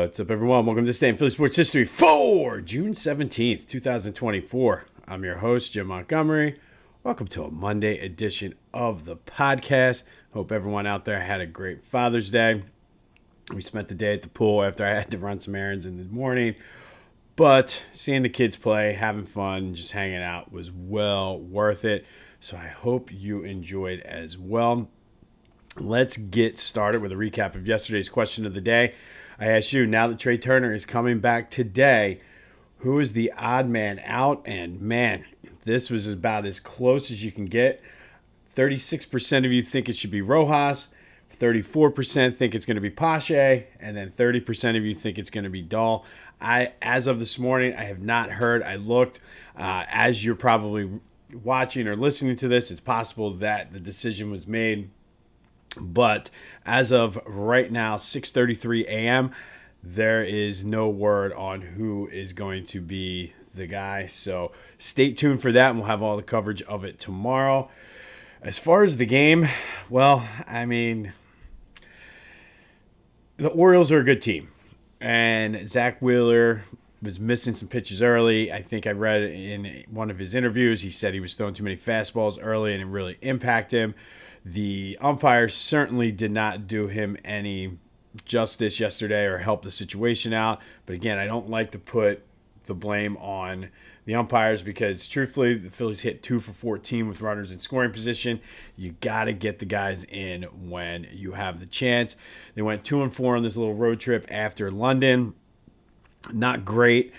What's up, everyone? Welcome to this day in Philly Sports History for June 17th, 2024. I'm your host, Jim Montgomery. Welcome to a Monday edition of the podcast. Hope everyone out there had a great Father's Day. We spent the day at the pool after I had to run some errands in the morning. But seeing the kids play, having fun, just hanging out was well worth it. So I hope you enjoyed as well. Let's get started with a recap of yesterday's question of the day. I asked you, now that Trey Turner is coming back today, who is the odd man out? And man, this was about as close as you can get. 36% of you think it should be Rojas, 34% think it's going to be Pache, and then 30% of you think it's going to be Dahl. As of this morning, I have not heard. I looked. As you're probably watching or listening to this, it's possible that the decision was made. But as of right now, 6:33 a.m., there is no word on who is going to be the guy. So stay tuned for that, and we'll have all the coverage of it tomorrow. As far as the game, well, I mean, the Orioles are a good team. And Zach Wheeler was missing some pitches early. I think I read in one of his interviews, he said he was throwing too many fastballs early and it really impacted him. The umpires certainly did not do him any justice yesterday or help the situation out. But again, I don't like to put the blame on the umpires because truthfully, the Phillies hit 2 for 14 with runners in scoring position. You got to get the guys in when you have the chance. They went 2-4 on this little road trip after London. Not great.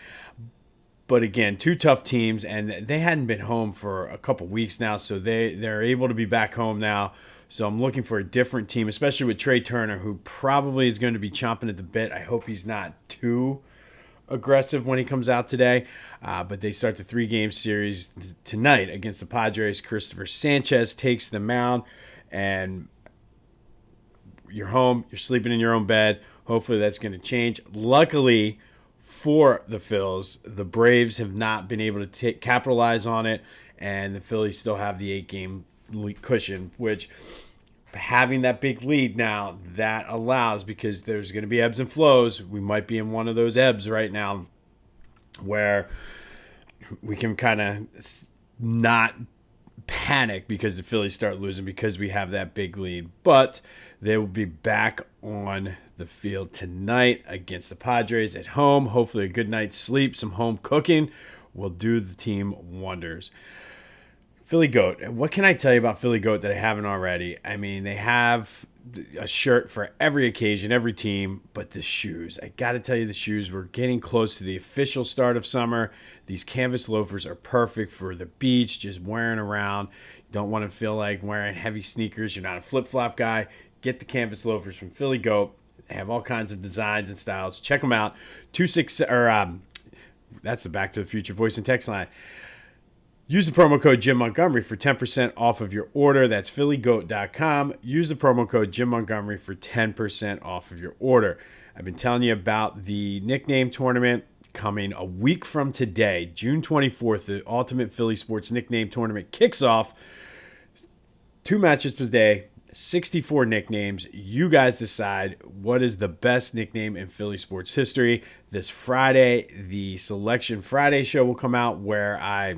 But again, two tough teams, and they hadn't been home for a couple weeks now, so they're able to be back home now. So I'm looking for a different team, especially with Trey Turner, who probably is going to be chomping at the bit. I hope he's not too aggressive when he comes out today. But they start the 3-game series tonight against the Padres. Christopher Sanchez takes the mound, and you're home. You're sleeping in your own bed. Hopefully that's going to change. Luckily for the Phils, the Braves have not been able to capitalize on it, and the Phillies still have the 8-game cushion, which having that big lead now, that allows, because there's going to be ebbs and flows. We might be in one of those ebbs right now where we can kind of not panic because the Phillies start losing because we have that big lead. But they will be back on the field tonight against the Padres at home. Hopefully a good night's sleep, some home cooking will do the team wonders. Philly Goat. What can I tell you about Philly Goat that I haven't already? I mean, they have a shirt for every occasion, every team, but the shoes. I got to tell you, the shoes, we're getting close to the official start of summer. These canvas loafers are perfect for the beach, just wearing around. You don't want to feel like wearing heavy sneakers. You're not a flip-flop guy. Get the canvas loafers from Philly Goat. They have all kinds of designs and styles. Check them out. That's the Back to the Future voice and text line. Use the promo code Jim Montgomery for 10% off of your order. That's phillygoat.com. Use the promo code Jim Montgomery for 10% off of your order. I've been telling you about the nickname tournament coming a week from today, June 24th. The Ultimate Philly Sports Nickname Tournament kicks off. 2 matches per day. 64 nicknames. You guys decide what is the best nickname in Philly sports history. This Friday, the Selection Friday show will come out where I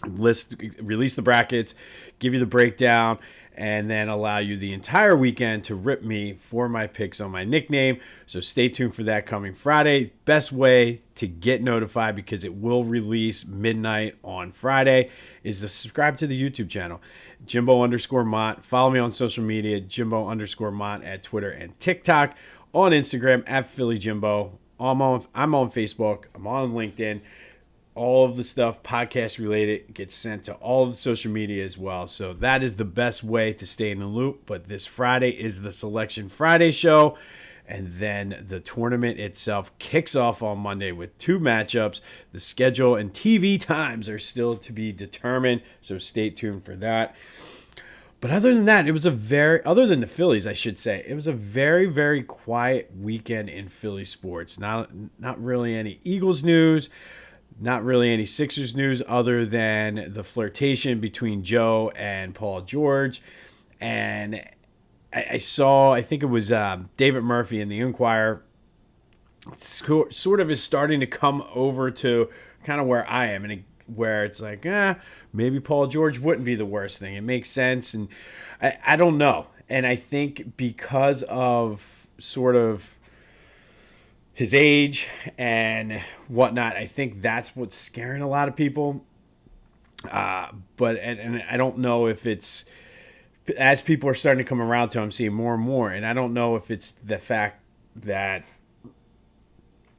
release the brackets, give you the breakdown, and then allow you the entire weekend to rip me for my picks on my nickname. So stay tuned for that coming Friday. Best way to get notified, because it will release midnight on Friday, is to subscribe to the YouTube channel, Jimbo_Mont. Follow me on social media, Jimbo_Mont at Twitter and TikTok. On Instagram, at Philly Jimbo. I'm on Facebook. I'm on LinkedIn. All of the stuff podcast related gets sent to all of the social media as well. So that is the best way to stay in the loop. But this Friday is the Selection Friday show. And then the tournament itself kicks off on Monday with 2 matchups. The schedule and TV times are still to be determined, so stay tuned for that. But other than that, other than the Phillies, I should say, it was a very, very quiet weekend in Philly sports. Not really any Eagles news. Not really any Sixers news other than the flirtation between Joe and Paul George. And I think it was David Murphy in the Inquirer sort of is starting to come over to kind of where I am, and where it's like, maybe Paul George wouldn't be the worst thing. It makes sense, and I don't know. And I think because of sort of his age and whatnot, I think that's what's scaring a lot of people. But I don't know if it's, as people are starting to come around to him, I'm seeing more and more, and I don't know if it's the fact that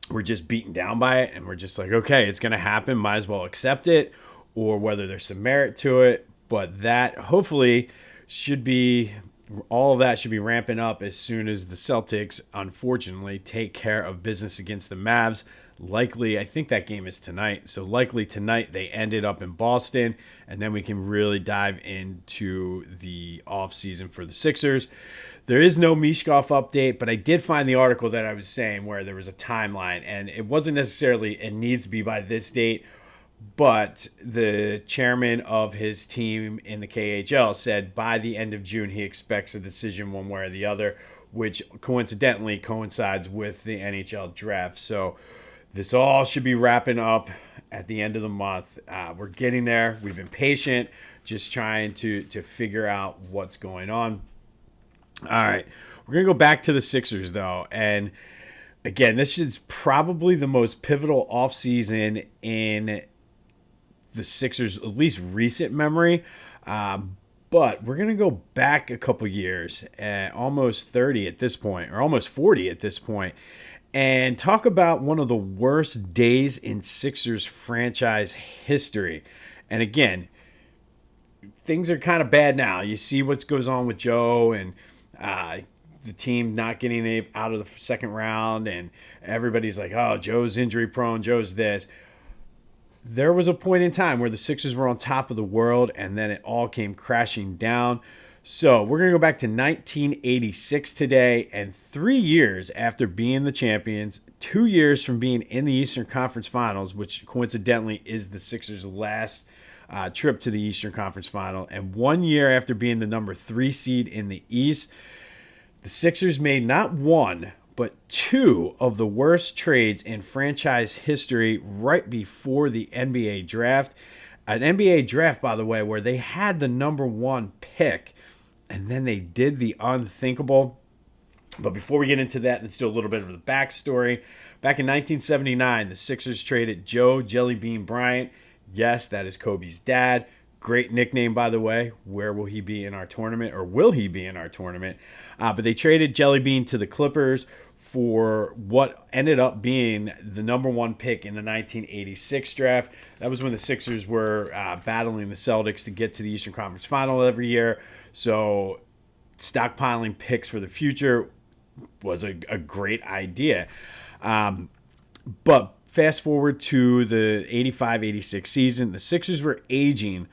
we're just beaten down by it and we're just like, okay, it's going to happen, might as well accept it, or whether there's some merit to it. But that hopefully should be, all of that should be ramping up as soon as the Celtics, unfortunately, take care of business against the Mavs. Likely, I think that game is tonight. So likely tonight they ended up in Boston, and then we can really dive into the offseason for the Sixers. There is no Mishkov update, but I did find the article that I was saying where there was a timeline, and it wasn't necessarily it needs to be by this date, but the chairman of his team in the KHL said by the end of June he expects a decision one way or the other, which coincidentally coincides with the NHL draft. So this all should be wrapping up at the end of the month. We're getting there. We've been patient, just trying to figure out what's going on. All right, we're going to go back to the Sixers, though. And again, this is probably the most pivotal offseason in the Sixers, at least recent memory. But we're going to go back a couple years, almost 30 at this point, or almost 40 at this point, and talk about one of the worst days in Sixers franchise history. And again, things are kind of bad now. You see what goes on with Joe and the team not getting out of the second round, and everybody's like, oh, Joe's injury prone, Joe's this. There was a point in time where the Sixers were on top of the world, and then it all came crashing down. So we're going to go back to 1986 today, and 3 years after being the champions, 2 years from being in the Eastern Conference Finals, which coincidentally is the Sixers' last trip to the Eastern Conference Final, and 1 year after being the number 3 seed in the East, the Sixers made not one, but two of the worst trades in franchise history right before the NBA draft. An NBA draft, by the way, where they had the number 1 pick, and then they did the unthinkable. But before we get into that, let's do a little bit of the backstory. Back in 1979, the Sixers traded Joe Jellybean Bryant. Yes, that is Kobe's dad. Great nickname, by the way. Where will he be in our tournament, or will he be in our tournament? But they traded Jellybean to the Clippers for what ended up being the number 1 pick in the 1986 draft. That was when the Sixers were battling the Celtics to get to the Eastern Conference Final every year. So stockpiling picks for the future was a great idea. But fast forward to the 85-86 season, the Sixers were aging,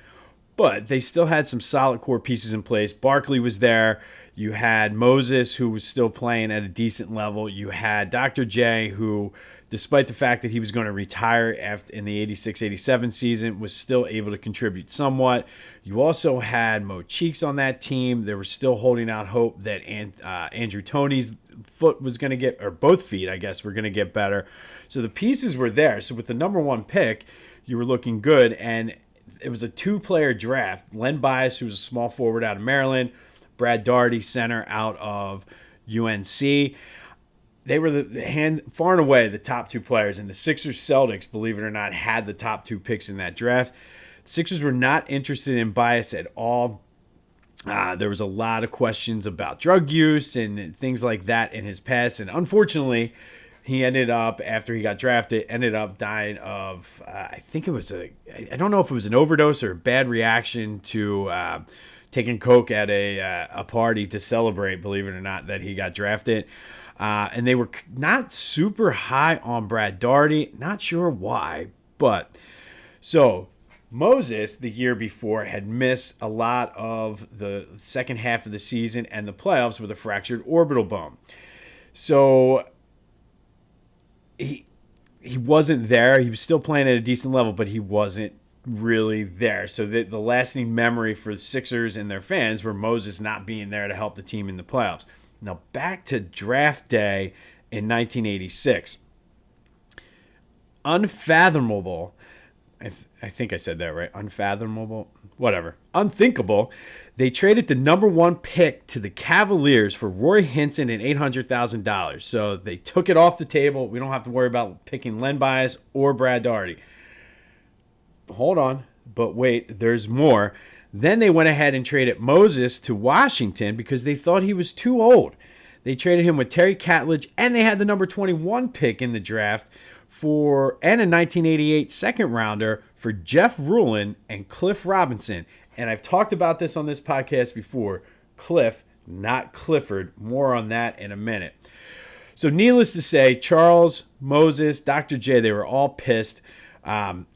but they still had some solid core pieces in place. Barkley was there. You had Moses, who was still playing at a decent level. You had Dr. J, who, despite the fact that he was going to retire in the 86-87 season, was still able to contribute somewhat. You also had Mo Cheeks on that team. They were still holding out hope that Andrew Toney's foot was going to get, or both feet, I guess, were going to get better. So the pieces were there. So with the number 1 pick, you were looking good. And it was a 2-player draft. Len Bias, who was a small forward out of Maryland, Brad Daugherty, center out of UNC. They were far and away the top 2 players. And the Sixers Celtics, believe it or not, had the top 2 picks in that draft. The Sixers were not interested in Bias at all. There was a lot of questions about drug use and things like that in his past. And unfortunately, he ended up, after he got drafted, ended up dying of, I think it was I don't know if it was an overdose or a bad reaction to taking coke at a party to celebrate, believe it or not, that he got drafted. And they were not super high on Brad Daugherty. Not sure why, but so Moses, the year before, had missed a lot of the second half of the season and the playoffs with a fractured orbital bone. So he wasn't there. He was still playing at a decent level, but he wasn't really there. So the lasting memory for the Sixers and their fans were Moses not being there to help the team in the playoffs. Now back to draft day in 1986. unfathomable. I think I said that right. Unfathomable? Whatever. Unthinkable. They traded the number 1 pick to the Cavaliers for Roy Hinson and $800,000. So they took it off the table. We don't have to worry about picking Len Bias or Brad Daugherty. Hold on. But wait, there's more. Then they went ahead and traded Moses to Washington because they thought he was too old. They traded him with Terry Catledge, and they had the number 21 pick in the draft and a 1988 second rounder for Jeff Ruland and Cliff Robinson. And I've talked about this on this podcast before. Cliff, not Clifford. More on that in a minute. So needless to say, Charles, Moses, Dr. J, they were all pissed. Mo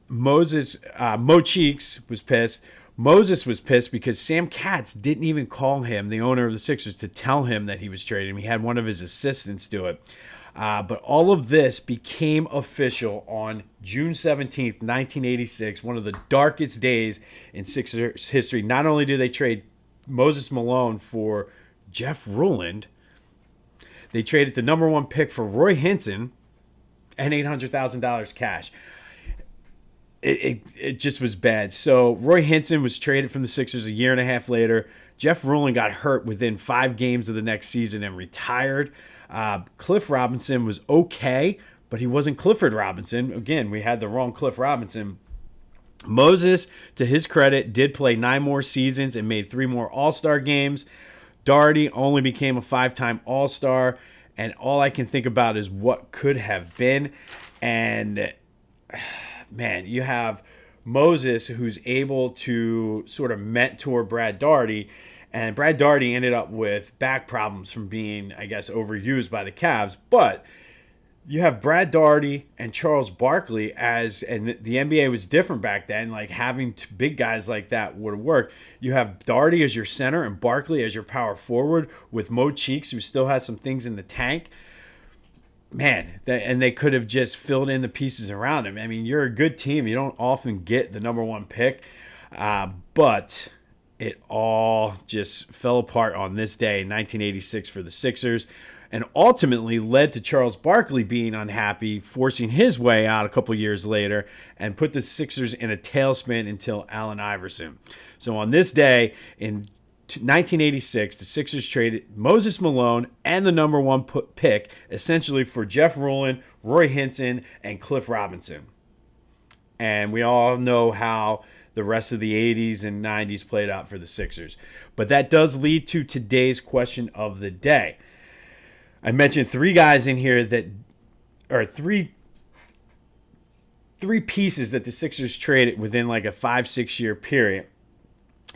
Cheeks was pissed. Moses was pissed because Sam Katz didn't even call him, the owner of the Sixers, to tell him that he was trading. He had one of his assistants do it. But all of this became official on June 17th, 1986, one of the darkest days in Sixers history. Not only did they trade Moses Malone for Jeff Ruland, they traded the number 1 pick for Roy Hinson and $800,000 cash. It just was bad. So Roy Hinson was traded from the Sixers a year and a half later. Jeff Ruland got hurt within 5 games of the next season and retired. Cliff Robinson was okay, but he wasn't Clifford Robinson. Again, we had the wrong Cliff Robinson. Moses, to his credit, did play 9 more seasons and made 3 more All-Star games. Daugherty only became a 5-time All-Star, and all I can think about is what could have been. And man, you have Moses, who's able to sort of mentor Brad Daugherty, and Brad Daugherty ended up with back problems from being, I guess, overused by the Cavs. But you have Brad Daugherty and Charles Barkley and the NBA was different back then. Like having big guys like that would have worked. You have Daugherty as your center and Barkley as your power forward with Mo Cheeks, who still has some things in the tank. Man, and they could have just filled in the pieces around him. I mean, you're a good team. You don't often get the number 1 pick, but it all just fell apart on this day in 1986 for the Sixers, and ultimately led to Charles Barkley being unhappy, forcing his way out a couple years later, and put the Sixers in a tailspin until Allen Iverson. So on this day in 1986, the Sixers traded Moses Malone and the number 1 pick essentially for Jeff Ruland, Roy Hinson, and Cliff Robinson. And we all know how the rest of the 80s and 90s played out for the Sixers. But that does lead to today's question of the day. I mentioned 3 guys in here that are three pieces that the Sixers traded within like a 5-6 year period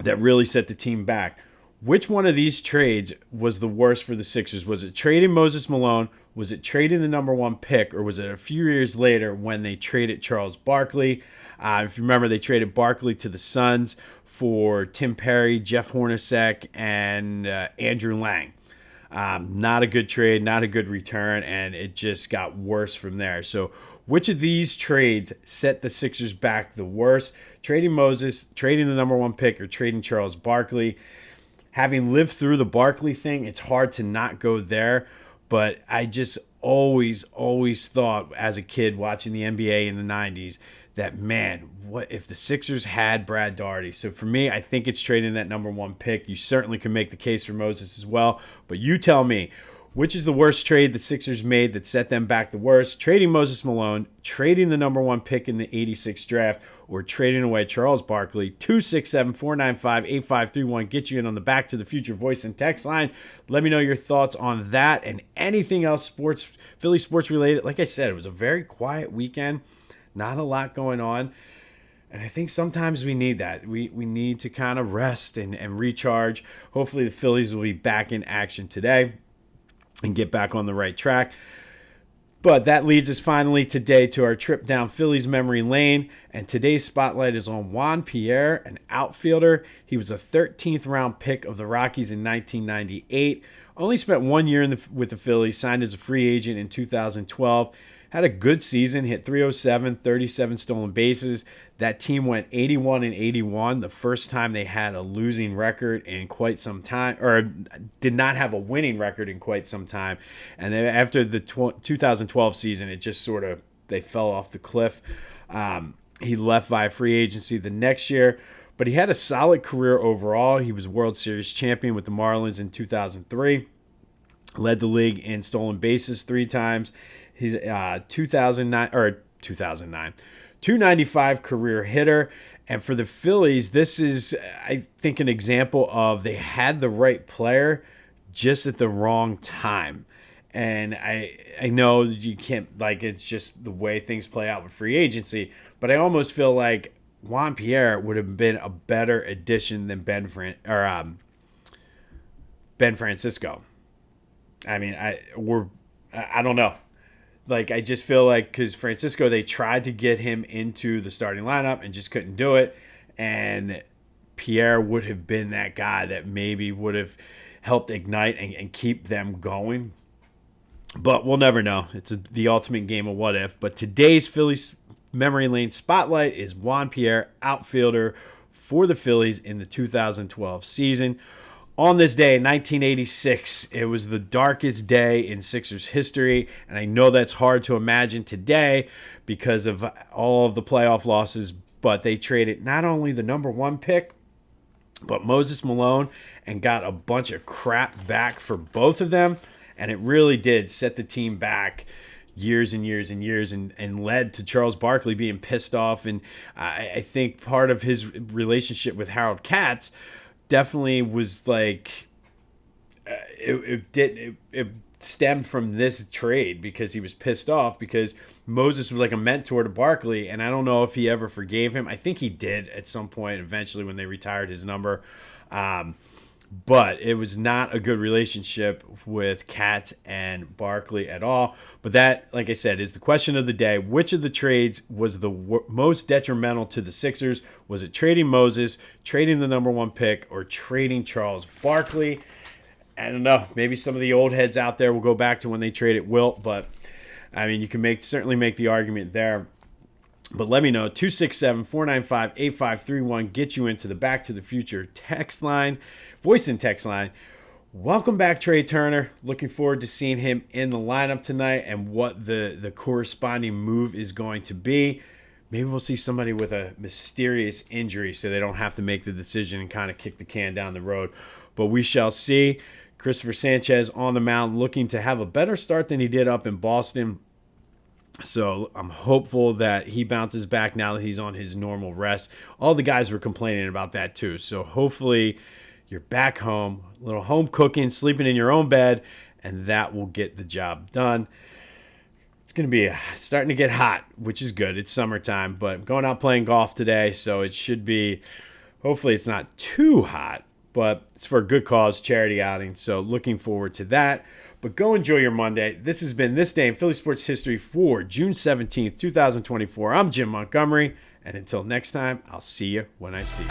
that really set the team back. Which one of these trades was the worst for the Sixers? Was it trading Moses Malone? Was it trading the number 1 pick? Or was it a few years later when they traded Charles Barkley? If you remember, they traded Barkley to the Suns for Tim Perry, Jeff Hornacek, and Andrew Lang. Not a good trade, not a good return, and it just got worse from there. So which of these trades set the Sixers back the worst? Trading Moses, trading the number 1 pick, or trading Charles Barkley? Having lived through the Barkley thing, it's hard to not go there. But I just always thought as a kid watching the NBA in the 90s that, man, what if the Sixers had Brad Daugherty? So for me, I think it's trading that number 1 pick. You certainly can make the case for Moses as well. But you tell me, which is the worst trade the Sixers made that set them back the worst? Trading Moses Malone, trading the number 1 pick in the 86 draft, or trading away Charles Barkley? 267-495-8531. Get you in on the Back to the Future voice and text line. Let me know your thoughts on that and anything else Philly sports related. Like I said, it was a very quiet weekend. Not a lot going on. And I think sometimes we need that. We need to kind of rest and recharge. Hopefully the Phillies will be back in action today and get back on the right track. But that leads us finally today to our trip down Phillies Memory Lane. And today's spotlight is on Juan Pierre, an outfielder. He was a 13th round pick of the Rockies in 1998. Only spent 1 year with the Phillies, signed as a free agent in 2012. Had a good season, hit 307, 37 stolen bases. That team went 81-81, the first time they had a losing record in quite some time, or did not have a winning record in quite some time. And then after the 2012 season, it just sort of, they fell off the cliff. He left via free agency the next year, but he had a solid career overall. He was World Series champion with the Marlins in 2003, led the league in stolen bases 3 times. He's 295 career hitter. And for the Phillies, this is, I think, an example of they had the right player just at the wrong time. And I know you can't, like, it's just the way things play out with free agency, but I almost feel like Juan Pierre would have been a better addition than Ben Francisco. I mean, I don't know. Like, I just feel like because Francisco, they tried to get him into the starting lineup and just couldn't do it. And Pierre would have been that guy that maybe would have helped ignite and keep them going. But we'll never know. It's the ultimate game of what if. But today's Phillies Memory Lane Spotlight is Juan Pierre, outfielder for the Phillies in the 2012 season. On this day in 1986, it was the darkest day in Sixers history, and I know that's hard to imagine today because of all of the playoff losses, but they traded not only the number 1 pick, but Moses Malone, and got a bunch of crap back for both of them, and it really did set the team back years and years and years, and led to Charles Barkley being pissed off, and I think part of his relationship with Harold Katz definitely was like it stemmed from this trade because he was pissed off because Moses was like a mentor to Barkley, and I don't know if he ever forgave him. I think he did at some point eventually when they retired his number, but it was not a good relationship with Katz and Barkley at all. But that, like I said, is the question of the day. Which of the trades was the most detrimental to the Sixers? Was it trading Moses, trading the number 1 pick, or trading Charles Barkley? I don't know. Maybe some of the old heads out there will go back to when they traded Wilt, but I mean, you can certainly make the argument there. But let me know. 267-495-8531. Get you into the Back to the Future text line, voice and text line. Welcome back, Trey Turner. Looking forward to seeing him in the lineup tonight and what the corresponding move is going to be. Maybe we'll see somebody with a mysterious injury so they don't have to make the decision and kind of kick the can down the road. But we shall see. Christopher Sanchez on the mound, looking to have a better start than he did up in Boston. So I'm hopeful that he bounces back now that he's on his normal rest. All the guys were complaining about that too. So hopefully you're back home, a little home cooking, sleeping in your own bed, and that will get the job done. It's going to be starting to get hot, which is good. It's summertime, but I'm going out playing golf today, so it should be, hopefully it's not too hot, but it's for a good cause, charity outing, so looking forward to that. But go enjoy your Monday. This has been This Day in Philly Sports History for June 17th, 2024. I'm Jim Montgomery, and until next time, I'll see you when I see you.